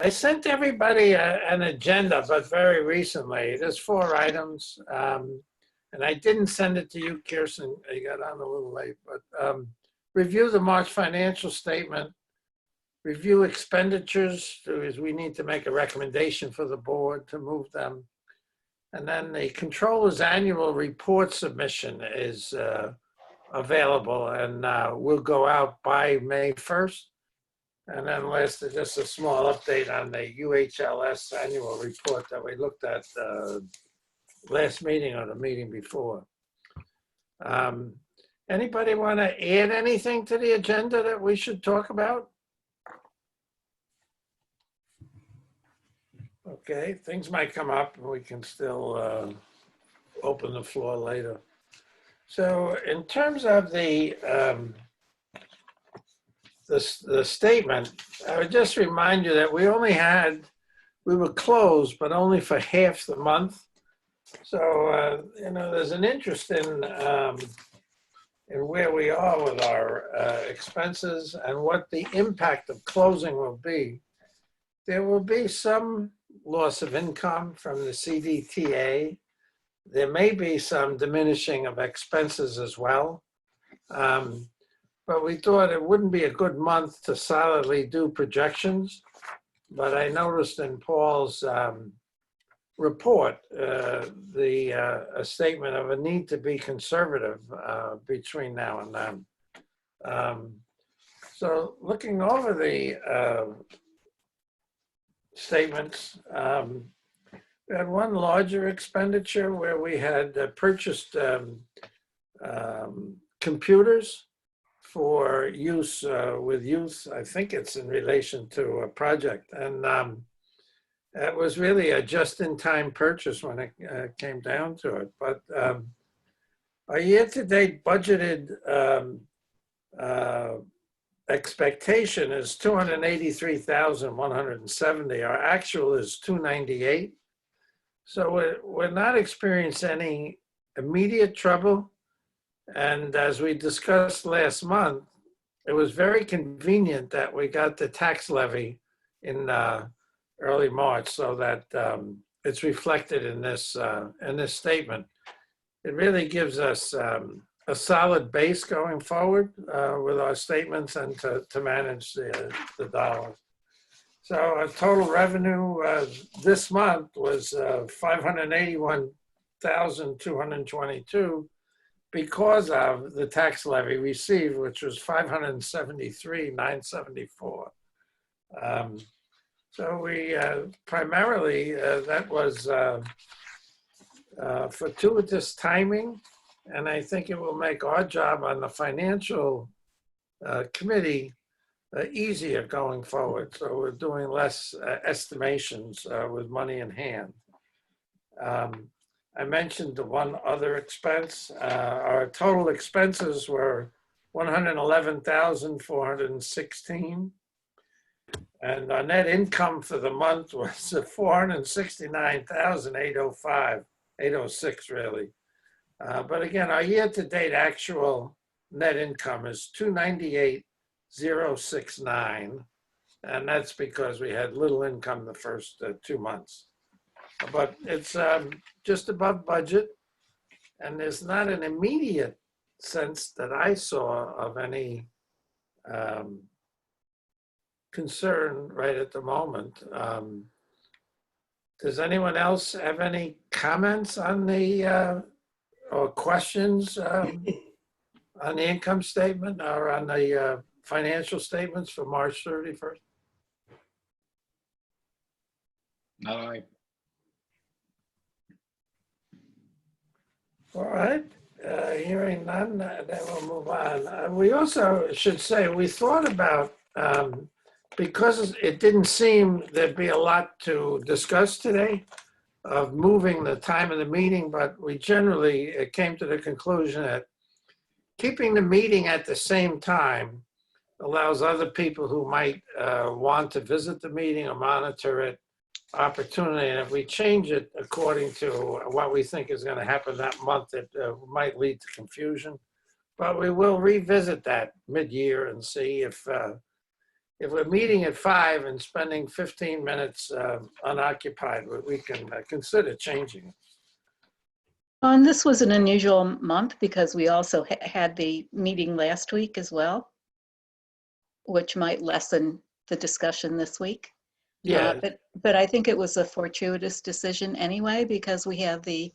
I sent everybody an agenda, but very recently. There's 4 items. And I didn't send it to you, Kirsten. I got on a little late, but review the March financial statement, review expenditures, as we need to make a recommendation for the board to move them. And then the controller's annual report submission is available and will go out by May 1st. And then last, just a small update on the UHLS annual report that we looked at last meeting or the meeting before. Anybody want to add anything to the agenda that we should talk about? Okay, things might come up and we can still open the floor later. So in terms of the statement, I would just remind you that we were closed, but only for half the month. So, there's an interest in where we are with our expenses and what the impact of closing will be. There will be some loss of income from the CDTA. There may be some diminishing of expenses as well. But we thought it wouldn't be a good month to solidly do projections. But I noticed in Paul's report, a statement of a need to be conservative between now and then. So looking over the statements, we had one larger expenditure where we had purchased computers for use with youth. I think it's in relation to a project. And it was really a just-in-time purchase when it came down to it. But our year-to-date budgeted expectation is 283,170. Our actual is 298. So we're not experiencing any immediate trouble. And as we discussed last month, it was very convenient that we got the tax levy in early March, so that it's reflected in this statement. It really gives us a solid base going forward with our statements and to manage the dollars. So our total revenue this month was 581,222 because of the tax levy received, which was 573,974. So we primarily, that was fortuitous timing, and I think it will make our job on the financial committee easier going forward. So we're doing less estimations with money in hand. I mentioned the one other expense. Our total expenses were 111,416. And our net income for the month was 469,805, 806 really. But again, our year-to-date actual net income is 298,069, and that's because we had little income the first 2 months. But it's just above budget, and there's not an immediate sense that I saw of any concern right at the moment. Does anyone else have any comments on the or questions on the income statement or on the financial statements for March 31st? No. All right, hearing none, then we'll move on. We also should say we thought about, because it didn't seem there'd be a lot to discuss today, of moving the time of the meeting, but we generally came to the conclusion that keeping the meeting at the same time allows other people who might want to visit the meeting or monitor it opportunity. And if we change it according to what we think is going to happen that month, it might lead to confusion. But we will revisit that mid-year and see if if we're meeting at 5 and spending 15 minutes unoccupied, we can consider changing it. And this was an unusual month because we also had the meeting last week as well, which might lessen the discussion this week. Yeah, But I think it was a fortuitous decision anyway, because we have the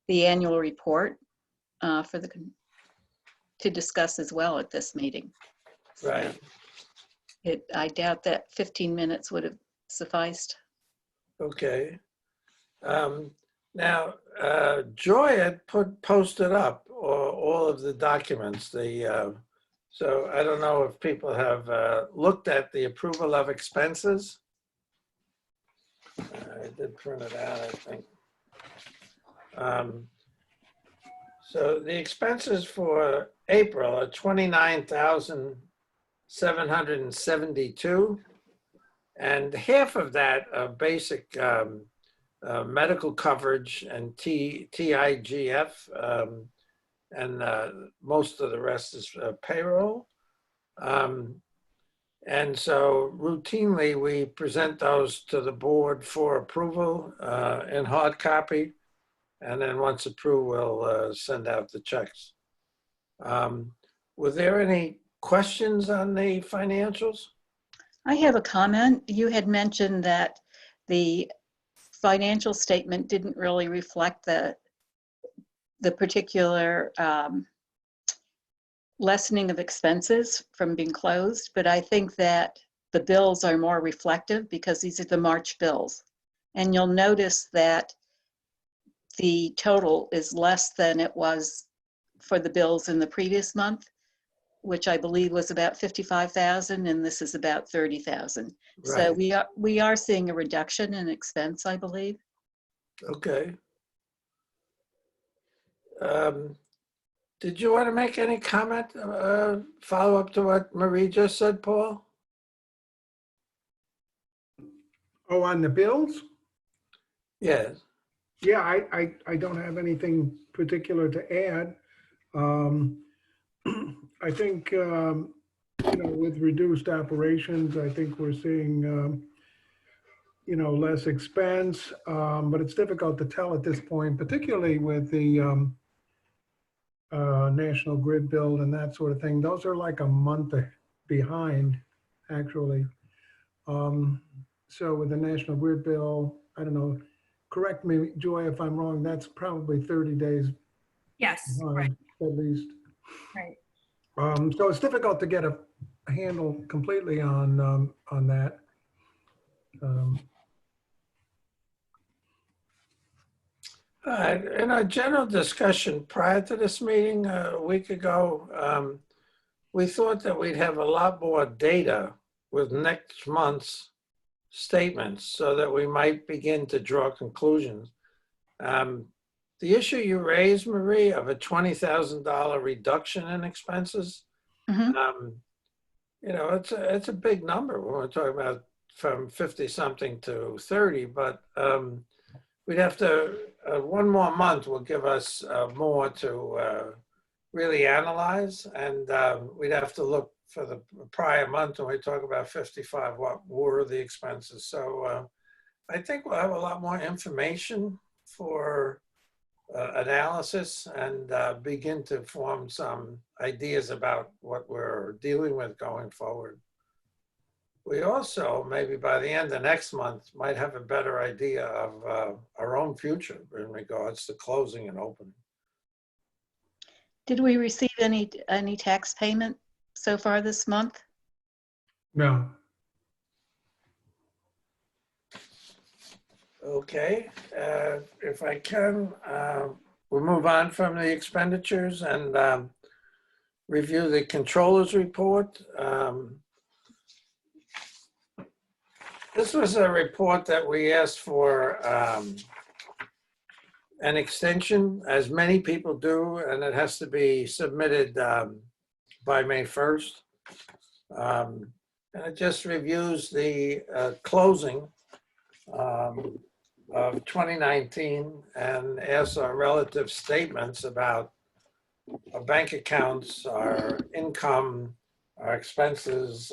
annual report to discuss as well at this meeting. right. I doubt that 15 minutes would have sufficed. Okay. Now, Joy had posted up all of the documents. So I don't know if people have looked at the approval of expenses. I did print it out, I think. So the expenses for April are $29,772, and half of that are basic medical coverage and TIGF, and most of the rest is payroll. And so routinely we present those to the board for approval in hard copy. And then once approved, we'll send out the checks. Were there any questions on the financials? I have a comment. You had mentioned that the financial statement didn't really reflect the particular lessening of expenses from being closed, but I think that the bills are more reflective because these are the March bills. And you'll notice that the total is less than it was for the bills in the previous month, which I believe was about 55,000, and this is about 30,000. So we are seeing a reduction in expense, I believe. Okay. Did you want to make any comment, follow up to what Marie just said, Paul? Oh, on the bills? Yes. Yeah, I don't have anything particular to add. I think, with reduced operations, I think we're seeing, less expense, but it's difficult to tell at this point, particularly with the National Grid bill and that sort of thing. Those are like a month behind, actually. So with the National Grid bill, I don't know, correct me, Joy, if I'm wrong, that's probably 30 days Yes, right, behind, at least. right. So it's difficult to get a handle completely on that. In our general discussion prior to this meeting a week ago, we thought that we'd have a lot more data with next month's statements so that we might begin to draw conclusions. The issue you raised, Marie, of a $20,000 reduction in expenses, Mhm. it's a big number when we're talking about from 50 something to 30, but we'd have to, one more month will give us more to really analyze, and we'd have to look for the prior month when we talk about 55, what were the expenses. So I think we'll have a lot more information for analysis and begin to form some ideas about what we're dealing with going forward. We also, maybe by the end of next month, might have a better idea of our own future in regards to closing and opening. Did we receive any tax payment so far this month? No. Okay, if I can, we'll move on from the expenditures and review the controller's report. This was a report that we asked for an extension, as many people do, and it has to be submitted by May 1st. And it just reviews the closing of 2019 and asks our relative statements about our bank accounts, our income, our expenses,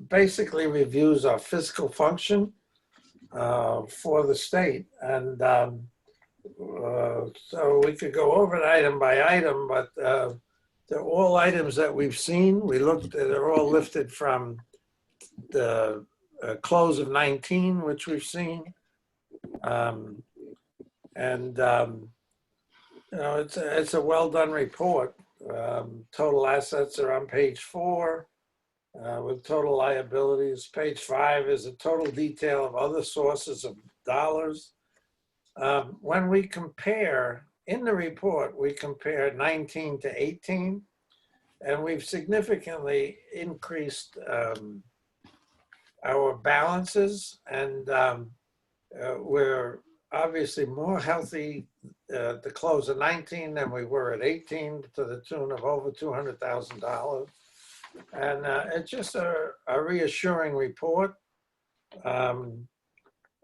basically reviews our fiscal function for the state. And so we could go over it item by item, but they're all items that we've seen. We looked, they're all lifted from the close of 19, which we've seen. You know, it's a well-done report. Total assets are on page 4 with total liabilities. Page 5 is a total detail of other sources of dollars. When we compare, in the report, we compare 19 to 18, and we've significantly increased our balances, and we're obviously more healthy at the close of 19 than we were at 18, to the tune of over $200,000. And it's just a reassuring report and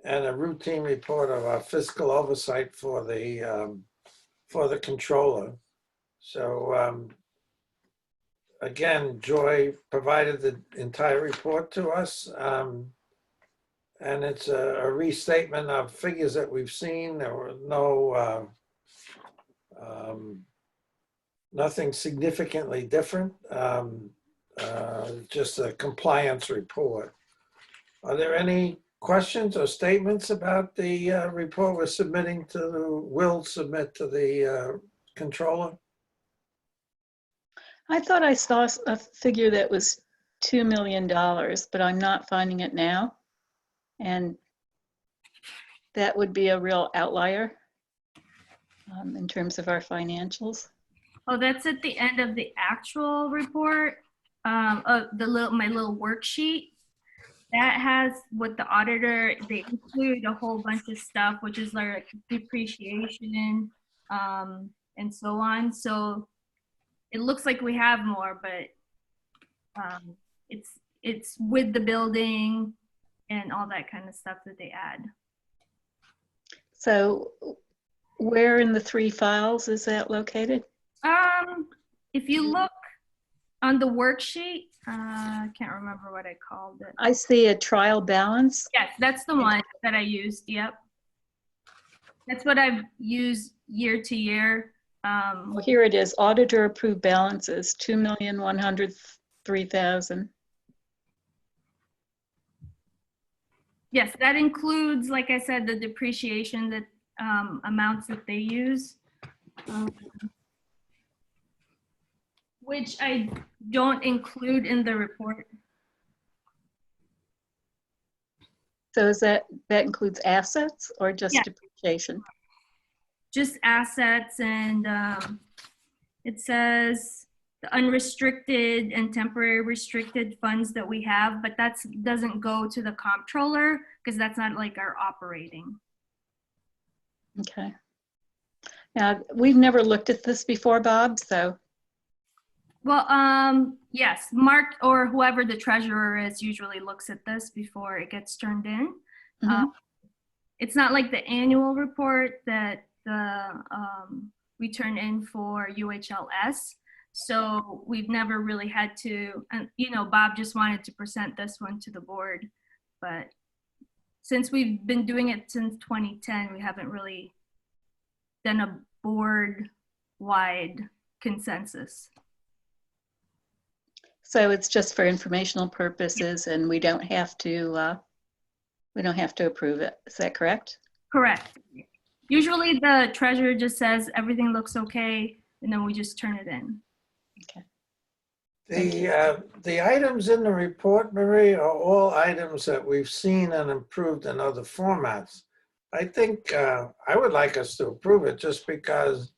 a routine report of our fiscal oversight for the controller. So again, Joy provided the entire report to us. And it's a restatement of figures that we've seen. There were no, nothing significantly different, just a compliance report. Are there any questions or statements about the report we're submitting will submit to the controller? I thought I saw a figure that was $2 million, but I'm not finding it now. And that would be a real outlier in terms of our financials. Oh, that's at the end of the actual report, my little worksheet. That has what the auditor, they include a whole bunch of stuff, which is like depreciation and so on. So it looks like we have more, but it's with the building and all that kind of stuff that they add. So where in the 3 files is that located? If you look on the worksheet, I can't remember what I called it. I see a trial balance. Yes, that's the one that I used. Yep. That's what I've used year to year. Well, here it is, auditor approved balances, $2,103,000. Yes, that includes, like I said, the depreciation that amounts that they use, which I don't include in the report. So is that includes assets or just Yeah. depreciation? Just assets, and it says the unrestricted and temporary restricted funds that we have, but that doesn't go to the comptroller because that's not like our operating. Okay. Now, we've never looked at this before, Bob, so. Well, yes, Mark or whoever the treasurer is usually looks at this before it gets turned in. It's not like the annual report that we turn in for UHLS. So we've never really had to, and Bob just wanted to present this one to the board, but since we've been doing it since 2010, we haven't really done a board-wide consensus. So it's just for informational purposes and we don't have to approve it. Is that correct? Correct. Usually the treasurer just says everything looks okay and then we just turn it in. Okay. The items in the report, Marie, are all items that we've seen and improved in other formats. I think I would like us to approve it just because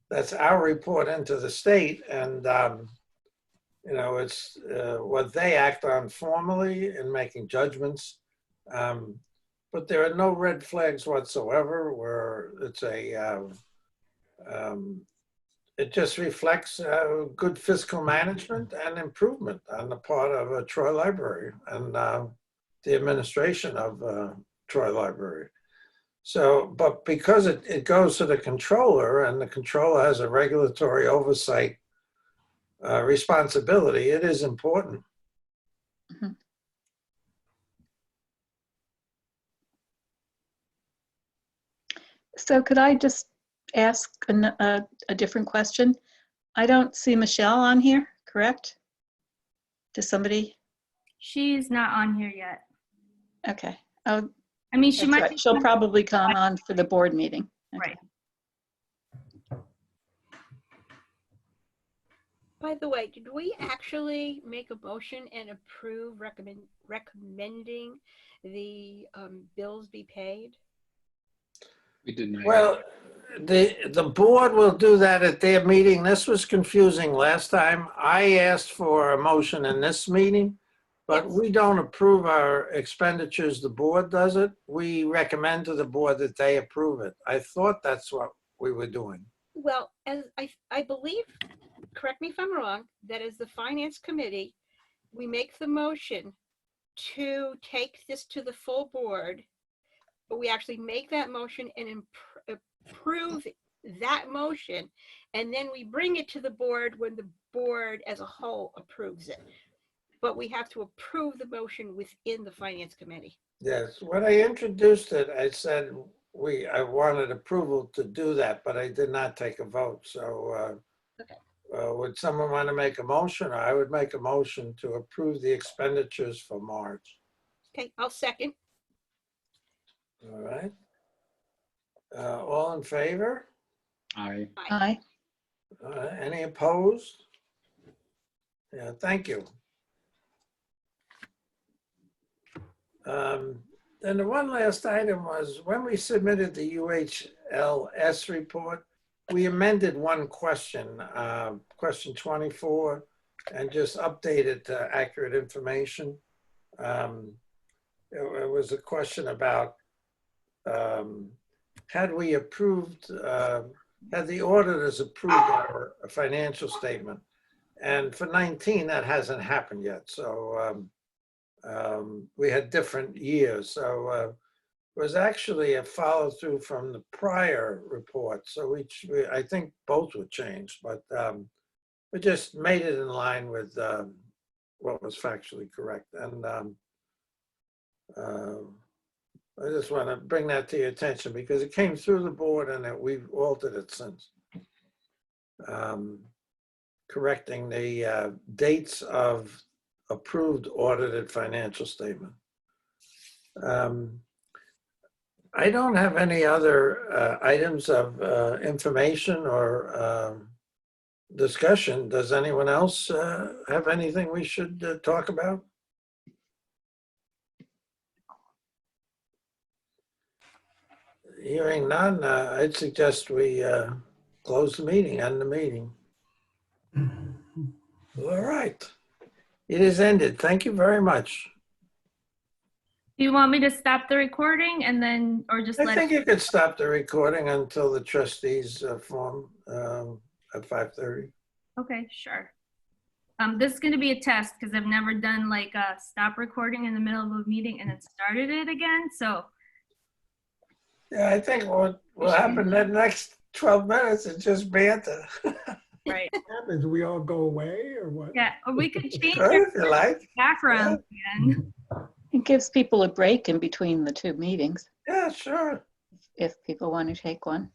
that's our report into the state, and it's what they act on formally in making judgments. But there are no red flags whatsoever where it's it just reflects good fiscal management and improvement on the part of Troy Library and the administration of Troy Library. So, but because it goes to the controller and the controller has a regulatory oversight responsibility. It is important. So could I just ask a different question? I don't see Michelle on here, correct? Does somebody? She's not on here yet. Okay. Oh, I mean, she that's might right. be. She'll probably come on for the board meeting. Okay. Right. By the way, did we actually make a motion and approve recommending the bills be paid? We did not. Well, the board will do that at their meeting. This was confusing last time. I asked for a motion in this meeting, but Yes. we don't approve our expenditures. The board does it. We recommend to the board that they approve it. I thought that's what we were doing. Well, as I believe, correct me if I'm wrong, that as the finance committee, we make the motion to take this to the full board, but we actually make that motion and approve that motion, and then we bring it to the board when the board as a whole approves it. But we have to approve the motion within the finance committee. Yes, when I introduced it, I said I wanted approval to do that, but I did not take a vote. So Okay. would someone want to make a motion? I would make a motion to approve the expenditures for March. Okay, I'll second. All right. All in favor? Aye. Aye. Any opposed? Yeah, thank you. Then the one last item was when we submitted the UHLS report, we amended one question, question 24, and just updated to accurate information. It was a question about had we approved, had the auditors approved our financial statement? And for 19, that hasn't happened yet. So we had different years. So it was actually a follow through from the prior report. So I think both were changed, but we just made it in line with what was factually correct. And I just want to bring that to your attention because it came through the board and we've altered it since. Correcting the dates of approved audited financial statement. I don't have any other items of information or discussion. Does anyone else have anything we should talk about? Hearing none, I'd suggest we close the meeting, end the meeting. All right. It is ended. Thank you very much. Do you want me to stop the recording and then, or just I let think it? you could stop the recording until the trustees form at 5:30. Okay, sure. This is going to be a test because I've never done like a stop recording in the middle of a meeting and then started it again. So Yeah, I think what will happen in the next 12 minutes is just banter. right. Happens, we all go away or what? Yeah, or we could change Good, our if you like. background again. It gives people a break in between the two meetings Yeah, sure. if people want to take one.